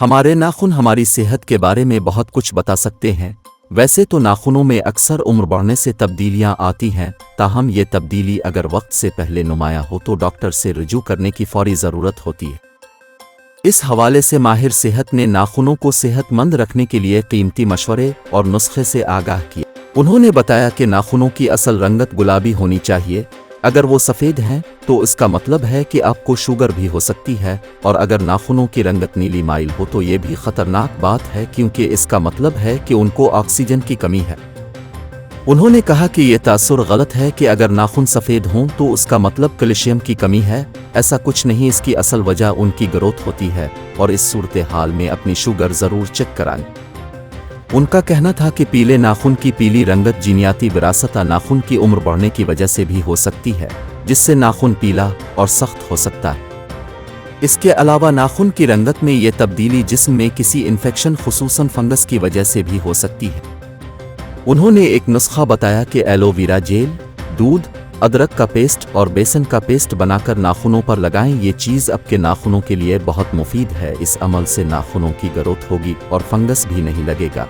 हमारे नाखून हमारी सेहत के बारे में बहुत कुछ बता सकते हैं। वैसे तो नाखूनों में अक्सर उम्र बढ़ने से तब्दीलियां आती हैं, ताहम ये तब्दीली अगर वक्त से पहले नुमाया हो तो डॉक्टर से रुजू करने की फौरी ज़रूरत होती है। इस हवाले से माहिर सेहत ने नाखूनों को सेहतमंद रखने के लिए कीमती मशवरे और नुस्खे से आगाह किया। उन्होंने बताया कि नाखूनों की असल रंगत गुलाबी होनी चाहिए। अगर वो सफ़ेद हैं तो इसका मतलब है कि आपको शुगर भी हो सकती है, और अगर नाखूनों की रंगत नीली माइल हो तो ये भी ख़तरनाक बात है, क्योंकि इसका मतलब है कि उनको ऑक्सीजन की कमी है। उन्होंने कहा कि ये तासुर गलत है कि अगर नाखून सफ़ेद हों तो उसका मतलब कैल्शियम की कमी है। ऐसा कुछ नहीं, इसकी असल वजह उनकी ग्रोथ होती है, और इस सूरत हाल में अपनी शुगर ज़रूर चेक कराएं। उनका कहना था कि पीले नाखून की पीली रंगत जीनियाती विरासत नाखून की उम्र बढ़ने की वजह से भी हो सकती है, जिससे नाखून पीला और सख्त हो सकता है। इसके अलावा नाखून की रंगत में ये तब्दीली जिस्म में किसी इन्फेक्शन खुसूसन फंगस की वजह से भी हो सकती है। उन्होंने एक नुस्खा बताया कि एलोवेरा जेल, दूध, अदरक का पेस्ट और बेसन का पेस्ट बनाकर नाखूनों पर लगाएं। ये चीज़ आपके नाखूनों के लिए बहुत मुफीद है। इस अमल से नाखूनों की ग्रोथ होगी और फंगस भी नहीं लगेगा।